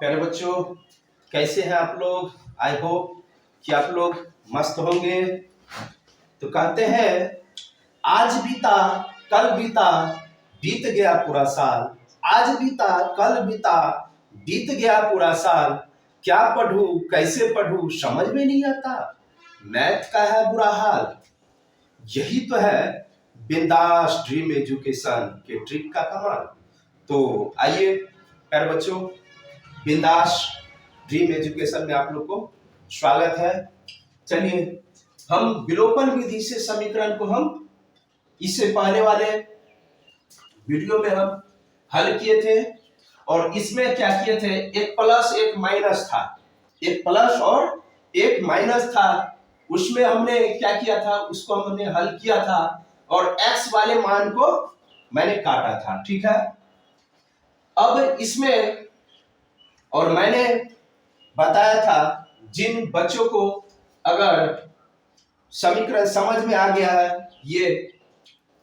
प्यारे बच्चों, कैसे हैं आप लोग। आई होप कि आप लोग मस्त होंगे। तो कहते हैं आज बीता कल बीता बीत गया पूरा साल। आज बीता कल बीता बीत गया पूरा साल। क्या पढ़ूं कैसे पढ़ूं समझ में नहीं आता। मैथ का है बुरा हाल। यही तो है बिंदास ड्रीम एजुकेशन के ट्रिक का कमाल। तो आइए प्यारे बच्चों, बिंदास ड्रीम एजुकेशन में आप लोग को स्वागत है। चलिए हम विलोपन विधि से समीकरण को हम इससे पहले वाले वीडियो में हम हल किए थे और इसमें क्या किए थे, एक प्लस एक माइनस था, एक प्लस और एक माइनस था। उसमें हमने क्या किया था, उसको हमने हल किया था और x वाले मान को मैंने काटा था। ठीक है, अब इसमें और मैंने बताया था जिन बच्चों को अगर समीकरण समझ में आ गया है ये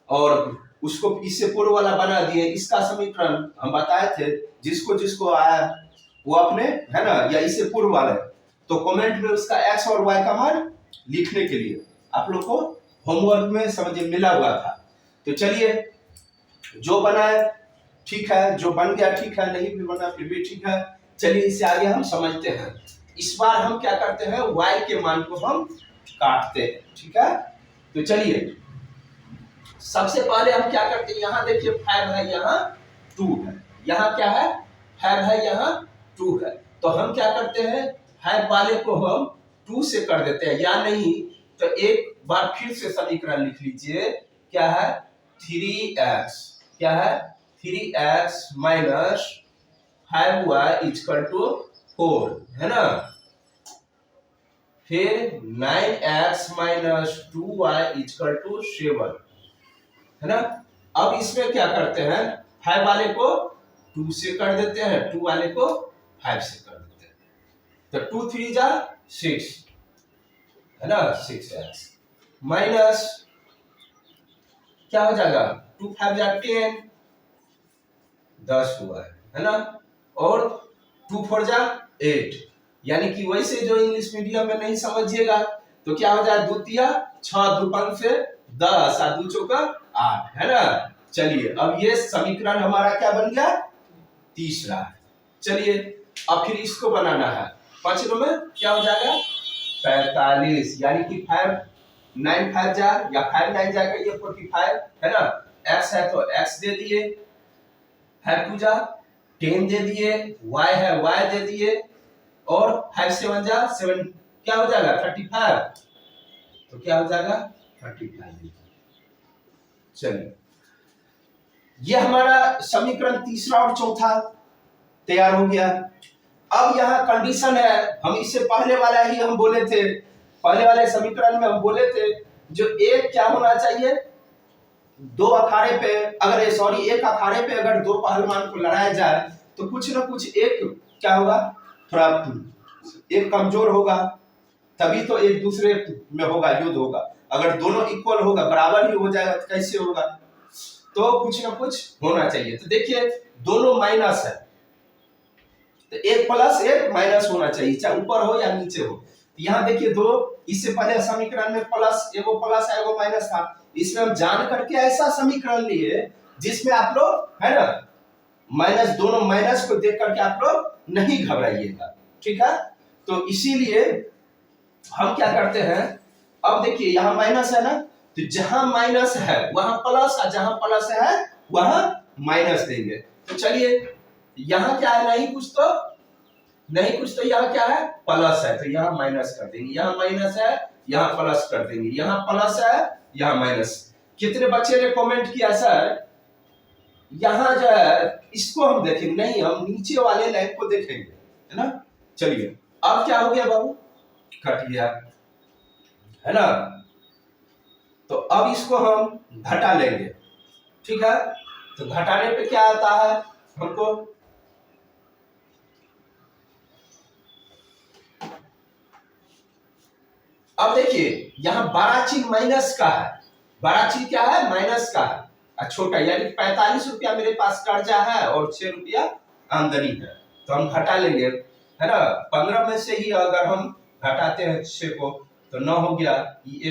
और उसको इससे पूर्व वाला बना दिए, इसका समीकरण हम बताए थे, जिसको जिसको आया वो अपने है ना या इससे पूर्व वाला है तो कमेंट में उसका x और y का मान लिखने के लिए आप लोग को होमवर्क में समझ मिला हुआ था। तो चलिए जो बना है ठीक है, जो बन गया ठीक है, नहीं भी बना फिर भी ठीक है। चलिए इससे आगे हम समझते हैं। इस बार हम क्या करते हैं, y के मान को हम काटते हैं। ठीक है, तो चलिए सबसे पहले हम क्या करते हैं, यहाँ देखिए 5 है, यहाँ 2 है, यहाँ क्या है 5 है, यहाँ 2 है। तो हम क्या करते हैं 5 वाले को हम 2 से कर देते हैं, या नहीं तो एक बार फिर से समीकरण लिख लीजिए। क्या है 3x, क्या है 3x minus 5y equal to 4 है ना। फिर 9x minus 2y equal to 7 है ना। अब इसमें क्या करते हैं, 5 वाले को 2 से कर देते हैं, 2 वाले को 5 से कर देते हैं। तो 2 3 जा 6 है ना, 6x माइनस क्या हो जाएगा 2 5 जा 10, 10 हुआ है ना, और 2 4 जा 8। यानी कि वैसे जो इंग्लिश मीडियम में नहीं समझिएगा तो क्या हो जाए 2 तिया 6, 2 5 से 10 और 2 चौका 8 है ना। चलिए अब ये समीकरण हमारा क्या बन गया, तीसरा है। चलिए अब फिर इसको बनाना है। 5 में क्या हो जाएगा 45, यानी कि 5 9 5 जा या 5 9 जाएगा, ये 45 है ना। x है तो x दे दिए, 5 2 जा 10 दे दिए, y है y दे दिए, और 5 7 जा 7 क्या हो जाएगा 35। तो क्या हो जाएगा 35। चलिए ये हमारा समीकरण तीसरा और चौथा तैयार हो गया। अब यहाँ कंडीशन है, हम इससे पहले वाला ही हम बोले थे, पहले वाले समीकरण में हम बोले थे जो एक क्या होना चाहिए, दो अखाड़े पे अगर सॉरी एक अखाड़े पे अगर दो पहलवान को लड़ाया जाए तो कुछ ना कुछ एक क्या होगा, थोड़ा एक कमजोर होगा, तभी तो एक दूसरे में होगा युद्ध होगा। अगर दोनों इक्वल होगा बराबर ही हो जाएगा तो कैसे होगा, तो कुछ ना कुछ होना चाहिए। तो देखिए दोनों माइनस है तो एक प्लस एक माइनस होना चाहिए, चाहे ऊपर हो या नीचे हो। यहाँ देखिए दो, इससे पहले समीकरण में प्लस एगो प्लस है एगो माइनस था, इसमें हम जान करके ऐसा समीकरण लिए जिसमें आप लोग है ना माइनस, दोनों माइनस को देख करके आप लोग नहीं घबराइएगा। ठीक है, तो इसीलिए हम क्या करते हैं, अब देखिए यहाँ माइनस है ना, तो जहां माइनस है वहां प्लस, और जहां प्लस है वहां माइनस देंगे। तो चलिए यहाँ क्या है, नहीं कुछ तो यहाँ क्या है प्लस है तो यहाँ माइनस कर देंगे, यहाँ माइनस है यहाँ प्लस कर देंगे, यहाँ प्लस है यहाँ माइनस। कितने बच्चे ने कमेंट किया सर यहाँ जो है इसको हम देखेंगे, नहीं हम नीचे वाले लाइन को देखेंगे है ना। चलिए अब क्या हो गया बाबू, कट गया है ना, तो अब इसको हम घटा लेंगे। ठीक है, तो घटाने पे क्या आता है हमको, अब देखिए यहाँ बड़ा चीज माइनस का है, बड़ा चीज क्या है माइनस का है, छोटा यानी 45 रुपया मेरे पास कर्जा है और 6 रुपया आमदनी है। तो हम घटा लेंगे, है ना। 15 में से ही अगर हम घटाते हैं 6 को तो 9 हो गया, ये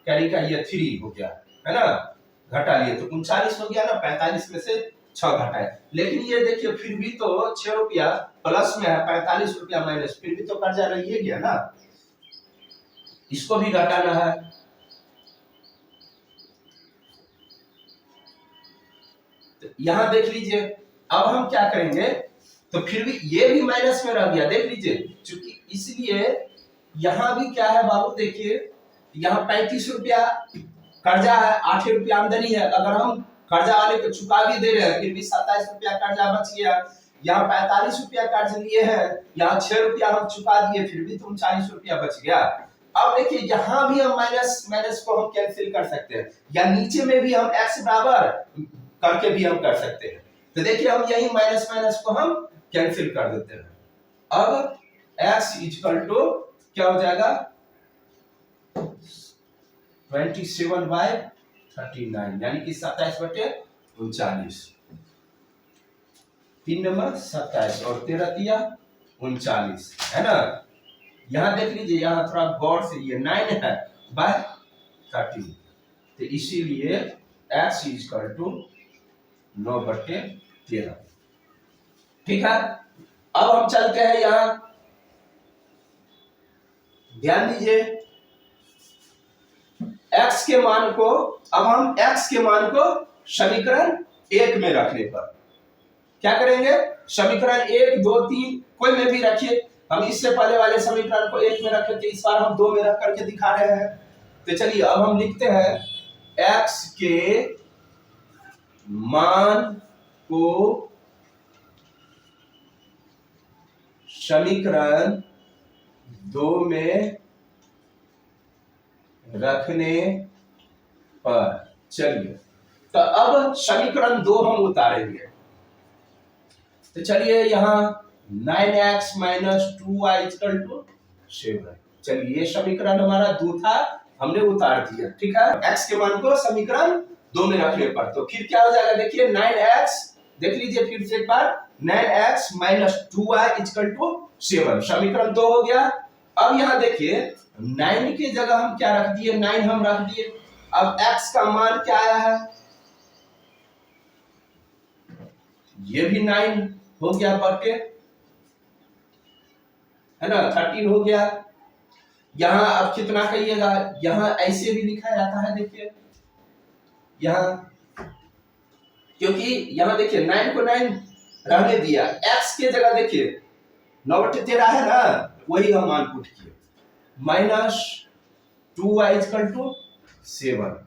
कैरी का ये 3 हो गया, है ना। घटा लिए तो 39 हो गया ना, 45 में से 6 घटाए। लेकिन ये देखिए फिर भी तो 6 रुपया प्लस में है, 45 रुपया माइनस, फिर भी तो कर्जा रहिए गया ना, इसको भी घटाना है। तो यहां देख लीजिए, अब हम क्या करेंगे, तो फिर भी ये भी माइनस में रह गया, देख लीजिए, क्योंकि इसलिए यहां भी क्या है बाबू, देखिए यहाँ 35 रुपया कर्जा है, 8 रुपया आमदनी है, अगर हम कर्जा वाले को चुका भी दे रहे हैं फिर भी 27 रुपया कर्जा बच गया। यहाँ 45 रुपया कर्ज लिए हैं, यहाँ 6 रुपया हम चुका दिए फिर भी 39 रुपया बच गया। अब देखिए यहाँ भी हम माइनस माइनस को हम कैंसिल कर सकते हैं, या नीचे में भी हम x बराबर करके भी हम कर सकते हैं। तो देखिए हम यही माइनस माइनस को हम कैंसिल कर देते हैं। अब x इक्वल टू क्या हो जाएगा, 27/39 यानी कि 27/39, 3 नंबर 27 और 13 दिया 39, है ना। यहां देख लीजिए, यहां थोड़ा गौर से, ये 9 है बाय 13, तो इसीलिए x इक्वल टू 9/13। ठीक है, अब हम चलते हैं यहां, ध्यान दीजिए x के मान को, अब हम x के मान को समीकरण 1 में रखने पर क्या करेंगे, समीकरण 1, 2, 3 कोई में भी रखिए, हम इससे पहले वाले समीकरण को 1 में रखे थे, इस बार हम 2 में रख करके दिखा रहे हैं। तो चलिए अब हम लिखते हैं x के मान को समीकरण 2 में रखने पर, चलिए तो अब समीकरण 2 हम उतारेंगे। तो चलिए यहाँ 9x - 2y = 7, चलिए ये समीकरण हमारा 2 था, हमने उतार दिया। ठीक है, x के मान को समीकरण 2 में रखने पर तो फिर क्या हो जाएगा, देखिए 9x, देख लीजिए फिर से एक बार, 9x - 2y = 7, समीकरण 2 हो गया। अब यहाँ देखिए 9 की जगह हम क्या रख दिए, 9 हम रख दिए। अब x का मान क्या आया है, ये भी 9 हो गया बटे, है ना, 13 हो गया। यहां अब कितना कहिएगा, यहां ऐसे भी लिखा जाता है, देखिए यहां, क्योंकि यहां देखिए 9 को 9 रहने दिया, x के जगह देखिए 9/13 है ना, वही हम मान पुट किए, -2y = 7।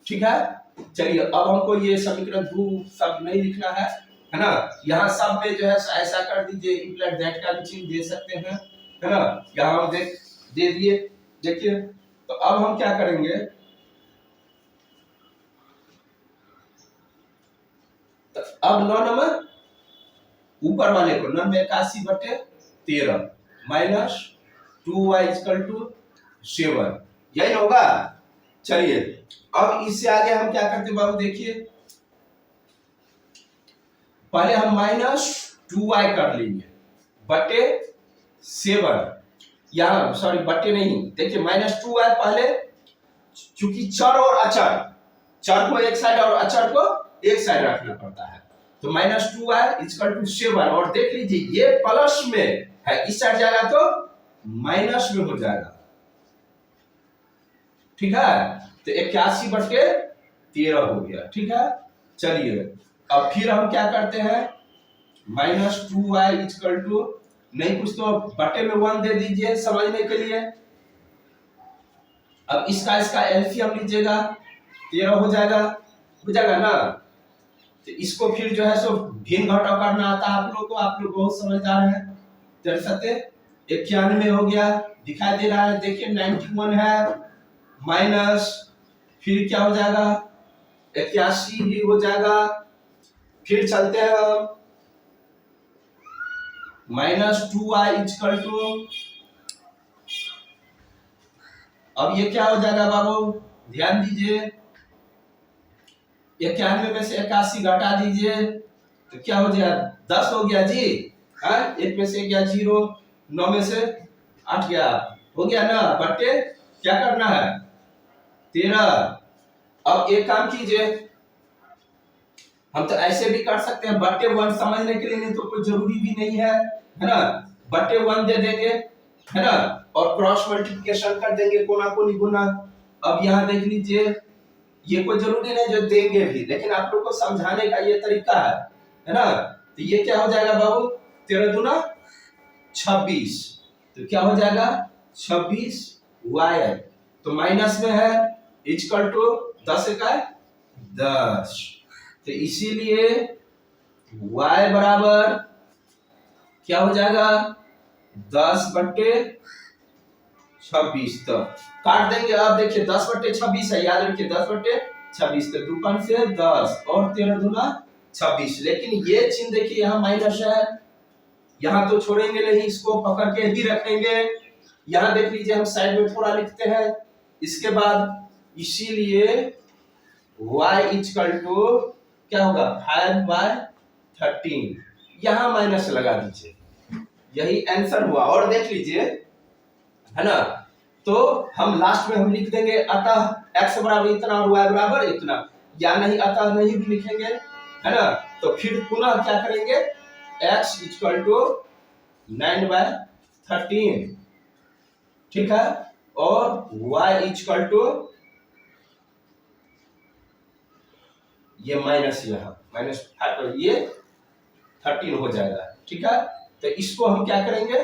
ठीक है, चलिए अब हमको ये समीकरण 2 सब नहीं लिखना है ना, यहाँ सब में जो है ऐसा कर दीजिए, इम्प्लाइड दैट का भी चिन्ह दे सकते हैं, है ना। यहाँ हम दे दिए, देखिए तो अब हम क्या करेंगे, तो अब 9 नंबर ऊपर वाले को 981/13 -2y = 7, यही होगा। चलिए अब इससे आगे हम क्या करते बाबू, देखिए पहले हम -2y कर लेंगे बटे 7, यहाँ सॉरी बटे नहीं, देखिए -2y पहले, चूंकि चर और अचर, चर को एक साइड और अचर को एक साइड रखना पड़ता है, तो -2y = 7, और देख लीजिए ये प्लस में है, इस साइड जाएगा तो माइनस में हो जाएगा। ठीक है, तो 81/13 हो गया। ठीक है, चलिए अब फिर हम क्या करते हैं, -2y = नहीं कुछ तो बटे में 1 दे दीजिए समझने के लिए। अब इसका एलसीएम लीजिएगा, 13 हो जाएगा ना। तो इसको फिर जो है सो भिन्न घटाव करना आता है आप लोग को, आप लोग बहुत समझदार हैं। 91 हो गया, दिखाई दे रहा है, देखिए 91 है, माइनस फिर क्या हो जाएगा, 81 भी हो जाएगा। फिर चलते हैं हम, -2y = अब ये क्या हो जाएगा बाबू, ध्यान दीजिए, 91 में से 81 घटा दीजिए तो क्या हो जाएगा, 10 हो गया जी। 1 में से गया 0, 9 में से 8 गया, हो गया ना, बट्टे क्या करना है 13। अब एक काम कीजिए, हम तो ऐसे भी कर सकते हैं, बट्टे 1 समझने के लिए नहीं तो कोई जरूरी भी नहीं है ना, बट्टे 1 दे देंगे है ना, और क्रॉस मल्टीप्लिकेशन कर देंगे कोना कोनी गुना। अब यहाँ देख लीजिए, ये कोई जरूरी नहीं जो देंगे भी, लेकिन आप लोग को समझाने का ये तरीका है ना। तो ये क्या हो जाएगा बाबू, 13 दूना 26, तो क्या हो जाएगा 26 y, तो माइनस में है इक्वल टू 10 का 10, तो इसीलिए y बराबर क्या हो जाएगा 10/26। तो काट देंगे, अब देखिए 10/26 है, याद रखिए 10/26, तो 2 5 से 10 और 13 दूना 26, लेकिन ये चिन्ह देखिए यहाँ माइनस है, यहाँ तो छोड़ेंगे नहीं, इसको पकड़ के ही रखेंगे। यहाँ देख लीजिए हम साइड में थोड़ा लिखते हैं, इसके बाद इसीलिए y इक्वल टू क्या होगा 5/13, यहाँ माइनस लगा दीजिए, यही आंसर हुआ। और देख लीजिए है ना, तो हम लास्ट में हम लिख देंगे अतः x बराबर इतना और y बराबर इतना, या नहीं अतः नहीं भी लिखेंगे है ना, तो फिर पुनः क्या करेंगे x इक्वल टू 9/13, ठीक है, और y इक्वल टू ये माइनस, यहाँ माइनस ये 13 हो जाएगा, ठीक है। तो इसको हम क्या करेंगे,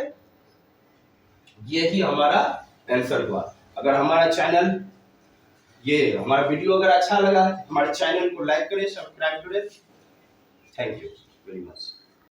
ये ही हमारा आंसर हुआ। अगर हमारा चैनल, ये हमारा वीडियो अगर अच्छा लगा, हमारे चैनल को लाइक करें, सब्सक्राइब करें। Thank you very much.